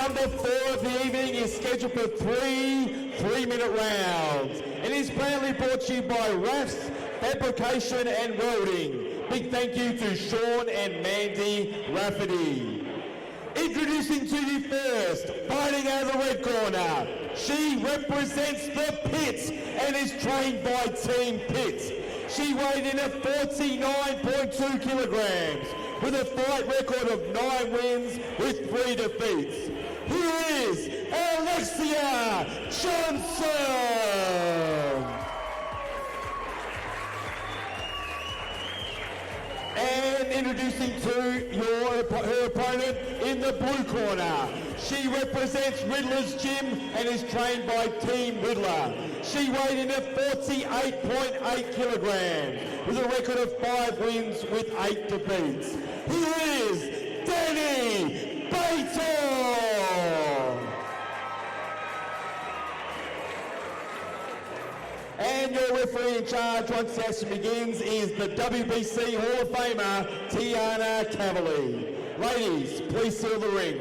number 4 of the evening is scheduled for 3 3-minute rounds and is proudly brought to you by Rafts Fabrication and Welding. Big thank you to Sean and Mandy Rafferty. Introducing to you first, fighting out of the red corner. She represents the Pits and is trained by Team Pits. She weighed in at 49.2 kilograms with a fight record of 9 wins with 3 defeats. Here is Alecia Johnson. And introducing to her opponent in the blue corner. She represents Riddler's Gym and is trained by Team Riddler. She weighed in at 48.8 kilograms with a record of 5 wins with 8 defeats. Here is Dani Bator. And your referee in charge once the action begins is the WBC Hall of Famer, Tiana Cavalier. Ladies, please seal the ring.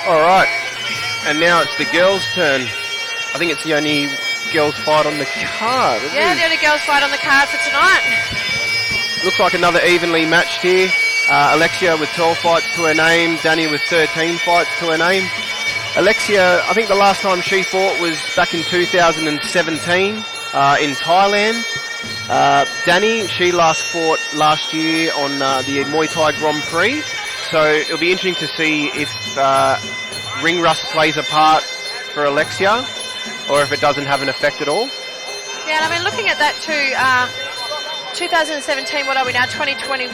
All right, and now it's the girls' turn. I think it's the only girls' fight on the card. Yeah, the only girls' fight on the card for tonight. Looks like another evenly matched here. Alecia with 12 fights to her name, Dani with 13 fights to her name. Alecia, I think the last time she fought was back in 2017 in Thailand. Dani, she last fought last year on the Muaythai Grand Prix. So it'll be interesting to see if ring rust plays a part for Alecia or if it doesn't have an effect at all. Yeah, and I mean, looking at that too, 2017, what are we now, 2021,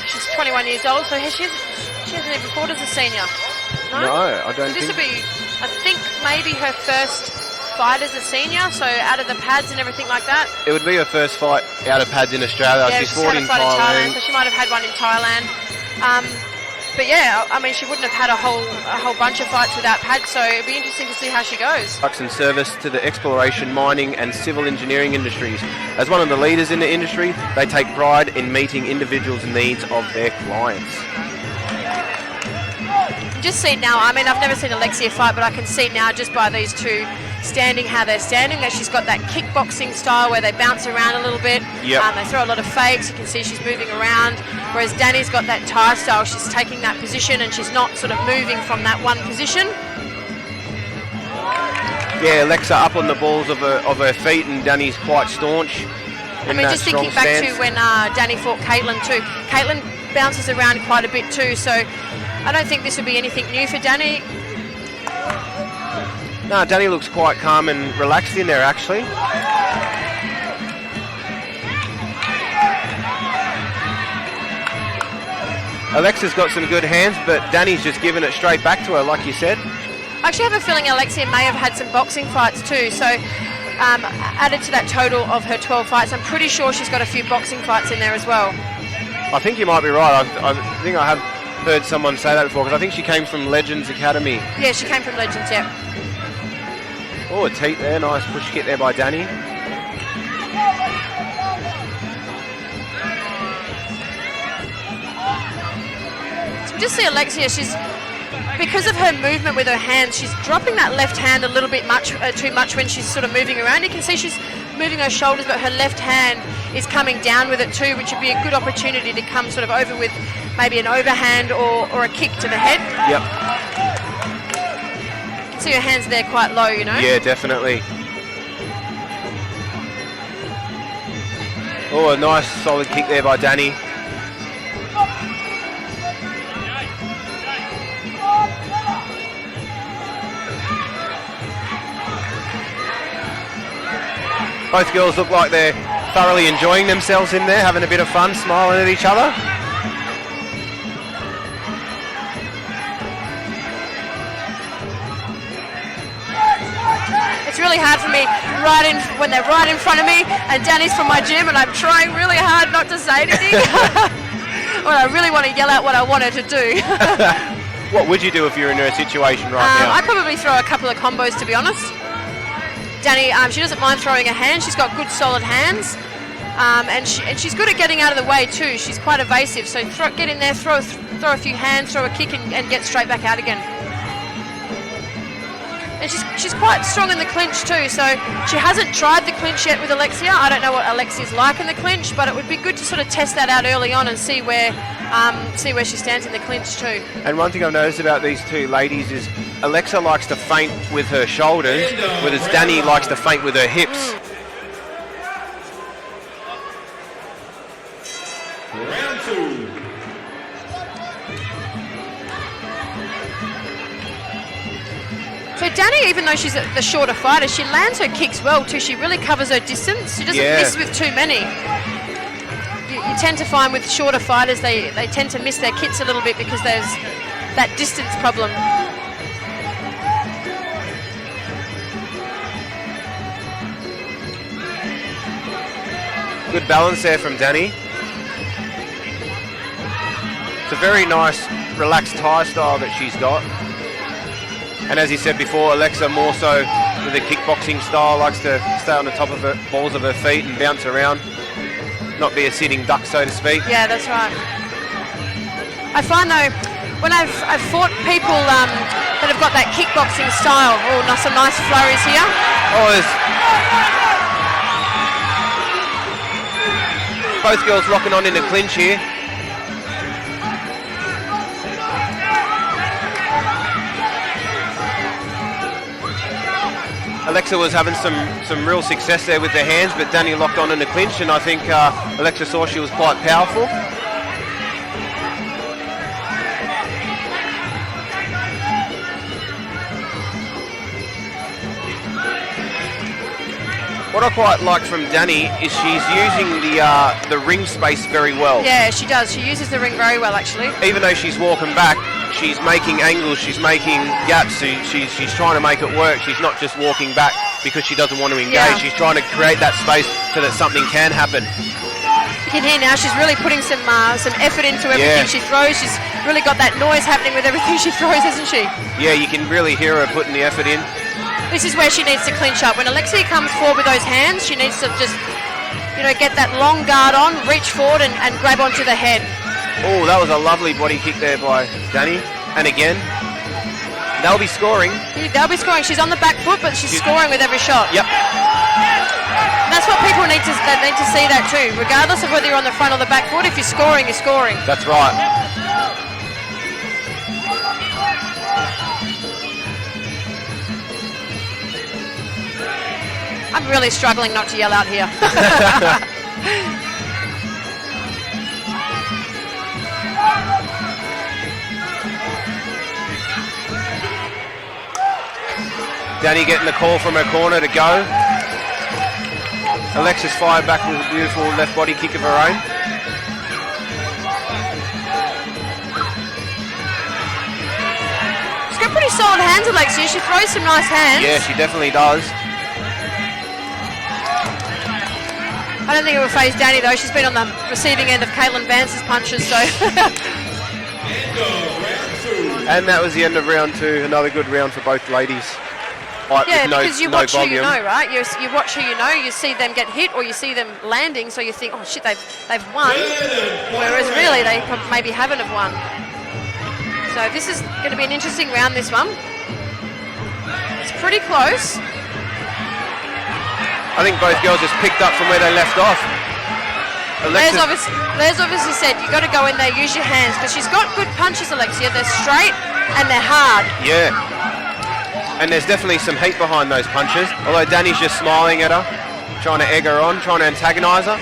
she's 21 years old, so she hasn't even fought as a senior. No, I don't think. This will be, I think, maybe her first fight as a senior, so out of the pads and everything like that. It would be her first fight out of pads in Australia. Yeah, she's fought in Thailand, Thailand. so she might have had one in Thailand. But yeah, I mean, she wouldn't have had a whole bunch of fights without pads, so it'd be interesting to see how she goes. Products and service to the exploration, mining and civil engineering industries. As one of the leaders in the industry, they take pride in meeting individuals' needs of their clients. Just see now, I mean, I've never seen Alecia fight, but I can see now just by these two standing, how they're standing, that she's got that kickboxing style where they bounce around a little bit. Yep. They throw a lot of fakes. You can see she's moving around, whereas Dani's got that Thai style. She's taking that position and she's not sort of moving from that one position. Yeah, Alecia up on the balls of her feet, and Dani's quite staunch. I mean, just thinking back to when Dani fought Caitlin too. Caitlin bounces around quite a bit too, so I don't think this would be anything new for Dani. No, Dani looks quite calm and relaxed in there, actually. Alecia's got some good hands, but Dani's just giving it straight back to her, like you said. I actually have a feeling Alecia may have had some boxing fights too, so added to that total of her 12 fights, I'm pretty sure she's got a few boxing fights in there as well. I think you might be right. I think I have heard someone say that before, because I think she came from Legends Academy. Yeah, she came from Legends, yeah. Oh, a teep there. Nice push kick there by Dani. So just see Alecia, she's, because of her movement with her hands, she's dropping that left hand a little bit too much when she's sort of moving around. You can see she's moving her shoulders, but her left hand is coming down with it too, which would be a good opportunity to come sort of over with maybe an overhand or a kick to the head. Yep. You can see her hands there quite low, you know? Yeah, definitely. Oh, a nice solid kick there by Dani. Both girls look like they're thoroughly enjoying themselves in there, having a bit of fun, smiling at each other. It's really hard for me when they're right in front of me, and Dani's from my gym, and I'm trying really hard not to say anything. Well, I really want to yell out what I want her to do. What would you do if you're in her situation right now? I'd probably throw a couple of combos, to be honest. Dani, she doesn't mind throwing her hands. She's got good, solid hands. and she's good at getting out of the way too. She's quite evasive, so get in there, throw a few hands, throw a kick, and get straight back out again. And she's quite strong in the clinch too, so she hasn't tried the clinch yet with Alecia. I don't know what Alexia's like in the clinch, but it would be good to sort of test that out early on and see where she stands in the clinch too. And one thing I've noticed about these two ladies is Alecia likes to feint with her shoulders, whereas Dani likes to feint with her hips. Round 2. So Dani, even though she's the shorter fighter, she lands her kicks well too. She really covers her distance. She doesn't miss with too many. You tend to find with shorter fighters, they tend to miss their kicks a little bit because there's that distance problem. Good balance there from Dani. It's a very nice, relaxed Thai style that she's got. And as you said before, Alecia more so with a kickboxing style, likes to stay on the top of her balls of her feet and bounce around, not be a sitting duck, so to speak. Yeah, that's right. I find though, when I've fought people that have got that kickboxing style, some nice flurries here. Both girls locking on in the clinch here. Alecia was having some real success there with the hands, but Dani locked on in the clinch, and I think Alecia saw she was quite powerful. What I quite like from Dani is she's using the ring space very well. Yeah, she does. She uses the ring very well, actually. Even though she's walking back, she's making angles, she's making gaps, she's trying to make it work. She's not just walking back because she doesn't want to engage. Yeah. She's trying to create that space so that something can happen. You can hear now she's really putting some effort into everything she throws. She's really got that noise happening with everything she throws, hasn't she? Yeah, you can really hear her putting the effort in. This is where she needs to clinch up. When Alecia comes forward with those hands, she needs to just, get that long guard on, reach forward and grab onto the head. Oh, that was a lovely body kick there by Dani. And again, they'll be scoring. They'll be scoring. She's on the back foot, but she's scoring with every shot. Yep. And that's what people need to see that too. Regardless of whether you're on the front or the back foot, if you're scoring, you're scoring. That's right. I'm really struggling not to yell out here. Dani getting the call from her corner to go. Alexia's fired back with a beautiful left body kick of her own. She's got pretty solid hands, Alecia. She throws some nice hands. Yeah, she definitely does. I don't think it will phase Dani though. She's been on the receiving end of Caitlin Vance's punches, so. And that was the end of round 2. Another good round for both ladies. Yeah, because you watch who you know, right? You watch who you know. You see them get hit, or you see them landing, so you think, oh shit, they've won. Whereas really, they maybe haven't have won. So this is going to be an interesting round. This one. It's pretty close. I think both girls just picked up from where they left off. Les obviously said, you got to go in there, use your hands, but she's got good punches, Alecia. They're straight and they're hard. Yeah. And there's definitely some heat behind those punches, although Dani's just smiling at her, trying to egg her on, trying to antagonise her.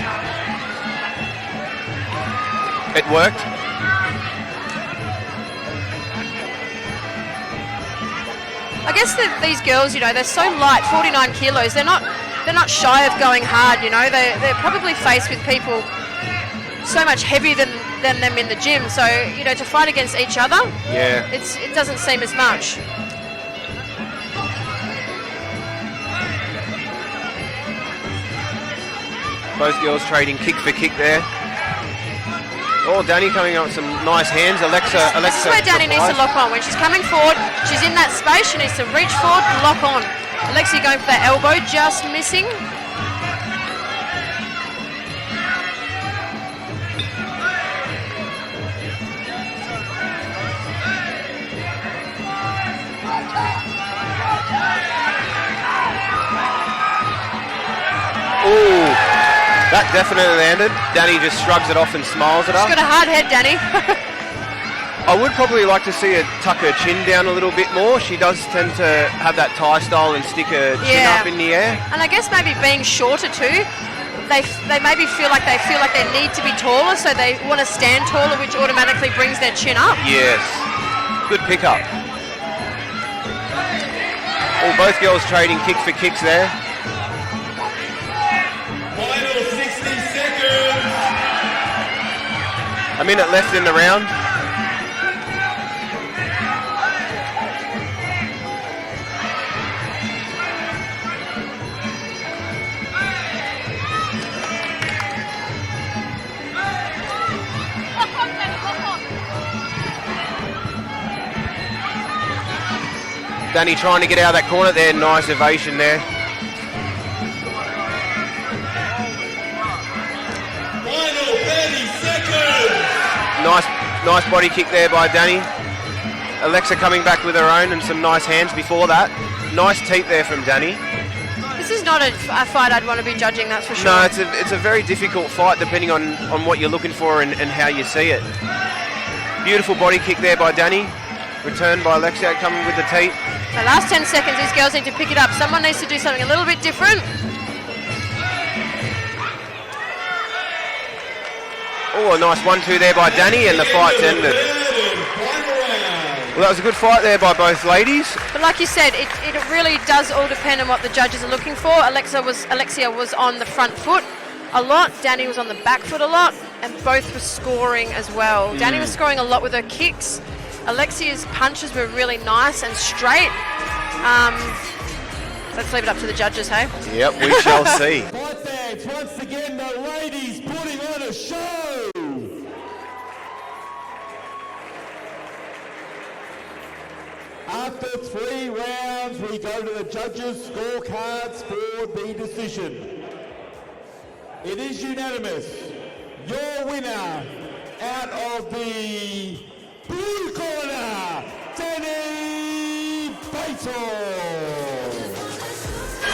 It worked. I guess these girls, they're so light, 49 kilos, they're not shy of going hard, They're probably faced with people so much heavier than them in the gym. So, to fight against each other, it doesn't seem as much. Both girls trading kick for kick there. Oh, Dani coming up with some nice hands. Alecia. This is where Dani needs to lock on. When she's coming forward, she's in that space, she needs to reach forward and lock on. Alecia going for that elbow, just missing. That definitely landed. Dani just shrugs it off and smiles at her. She's got a hard head, Dani. I would probably like to see her tuck her chin down a little bit more. She does tend to have that Thai style and stick her chin up in the air. And I guess maybe being shorter too, they maybe feel like they need to be taller, so they want to stand taller, which automatically brings their chin up. Yes. Good pickup. Well, both girls trading kick for kicks there. Final 60 seconds. A minute left in the round. Dani trying to get out of that corner there. Nice ovation there. Final 30 seconds. Nice body kick there by Dani. Alecia coming back with her own and some nice hands before that. Nice teep there from Dani. This is not a fight I'd want to be judging, that's for sure. No, it's a very difficult fight depending on what you're looking for and how you see it. Beautiful body kick there by Dani. Returned by Alecia coming with the teep. The last 10 seconds, these girls need to pick it up. Someone needs to do something a little bit different. Oh, a nice 1-2 there by Dani, and the fight's ended. Well, that was a good fight there by both ladies. But like you said, it really does all depend on what the judges are looking for. Alecia was on the front foot a lot. Dani was on the back foot a lot, and both were scoring as well. Dani was scoring a lot with her kicks. Alexia's punches were really nice and straight. Let's leave it up to the judges, hey? Yep, we shall see. Fight fans, once again, the ladies putting on a show. After 3 rounds, we go to the judges' scorecards for the decision. It is unanimous. Your winner out of the blue corner, Dani Bator.